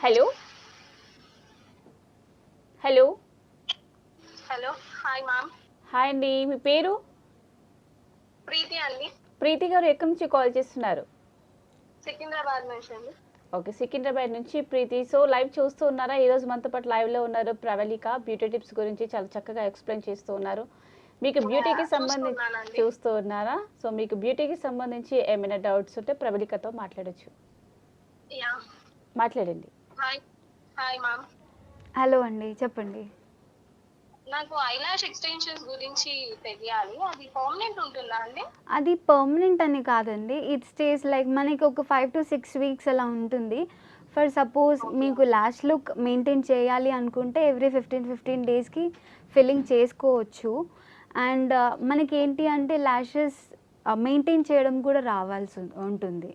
Hello hello hello hi ma'am. Hi అండి, మీ పేరు? ప్రీతి అండి. ప్రీతి గారు ఎక్కడి నుంచి కాల్ చేస్తున్నారు? సికింద్రాబాద్ నుంచి అండి. ఓకే, సికింద్రాబాద్ నుంచి ప్రీతి. సో లైవ్ చూస్తూ ఉన్నారా? ఈరోజు మనతో పాటు లైవ్లో ఉన్నారు ప్రవళిక. బ్యూటీ టిప్స్ గురించి చాలా చక్కగా ఎక్స్ప్లెయిన్ చేస్తూ ఉన్నారు. మీకు బ్యూటీకి సంబంధించి చూస్తున్నానండి. చూస్తూ ఉన్నారా? సో మీకు బ్యూటీకి సంబంధించి ఏమైనా డౌట్స్ ఉంటే ప్రవళికతో మాట్లాడొచ్చు. యా మాట్లాడండి. Hi hi ma'am. హలో అండి, చెప్పండి. నాకు ఐలాష్ ఎక్స్టెన్షన్స్ గురించి తెలియాలి. అది పర్మనెంట్ ఉంటుందా అండి? అది పర్మనెంట్ అని కాదండి, ఇట్ స్టేస్ లైక్ మనకి ఒక 5 to 6 వీక్స్ అలా ఉంటుంది. ఫర్ సపోజ్ మీకు లాష్ లుక్ మెయింటైన్ చేయాలి అనుకుంటే ఎవ్రీ 15 డేస్కి ఫిల్లింగ్ చేసుకోవచ్చు. అండ్ మనకి ఏంటి అంటే ల్యాషెస్ మెయింటైన్ చేయడం కూడా రావాల్సి ఉంటుంది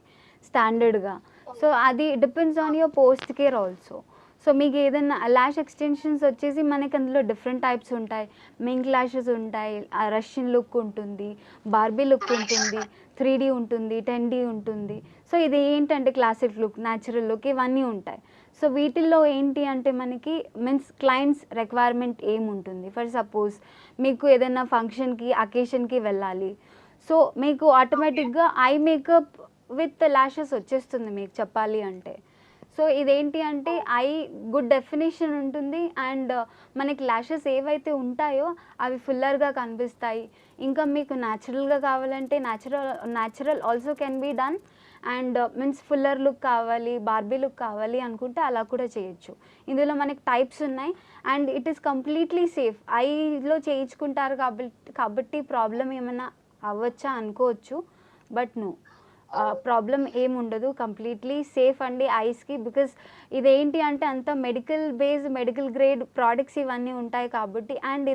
స్టాండర్డ్గా. సో అది depends on your post care also. So మీకు ఏదైనా ల్యాష్ ఎక్స్టెన్షన్స్ వచ్చేసి మనకి అందులో డిఫరెంట్ టైప్స్ ఉంటాయి. మింక్ ల్యాషెస్ ఉంటాయి, రష్యన్ లుక్ ఉంటుంది, బార్బీ లుక్ ఉంటుంది, 3D ఉంటుంది, 10D ఉంటుంది. సో ఇది ఏంటంటే క్లాసిక్ లుక్, న్యాచురల్ లుక్, ఇవన్నీ ఉంటాయి. సో వీటిల్లో ఏంటి అంటే మనకి మీన్స్ క్లయింట్స్ రిక్వైర్మెంట్ ఏముంటుంది. ఫర్ సపోజ్ మీకు ఏదైనా ఫంక్షన్కి అకేషన్కి వెళ్ళాలి, సో మీకు ఆటోమేటిక్గా ఐ మేకప్ విత్ ల్యాషెస్ వచ్చేస్తుంది మీకు చెప్పాలి అంటే. సో ఇదేంటి అంటే ఐ గుడ్ డెఫినేషన్ ఉంటుంది. అండ్ మనకి ల్యాషెస్ ఏవైతే ఉంటాయో అవి ఫుల్లర్గా కనిపిస్తాయి. ఇంకా మీకు న్యాచురల్గా కావాలంటే natural also can be done. And means fuller look కావాలి, బార్బీ లుక్ కావాలి అనుకుంటే అలా కూడా చేయొచ్చు. ఇందులో మనకి టైప్స్ ఉన్నాయి. And it is completely safe. ఐలో చేయించుకుంటారు కాబట్టి ప్రాబ్లం ఏమైనా అవ్వచ్చా అనుకోవచ్చు, బట్ నో, ప్రాబ్లం ఏముండదు. కంప్లీట్లీ సేఫ్ అండి ఐస్కి. బికాస్ ఇదేంటి అంటే అంత మెడికల్ గ్రేడ్ ప్రోడక్ట్స్ ఇవన్నీ ఉంటాయి కాబట్టి. And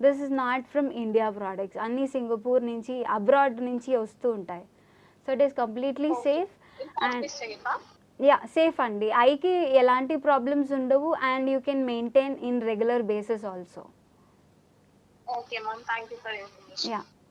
this is not from India products, అన్నీ సింగపూర్ నుంచి అబ్రాడ్ నుంచి వస్తూ ఉంటాయి. So it is completely safe. And yeah, safe అండి. ఐకి ఎలాంటి ప్రాబ్లమ్స్ ఉండవు. And you can maintain in regular basis also. Okay ma'am, thank you for information. Yeah.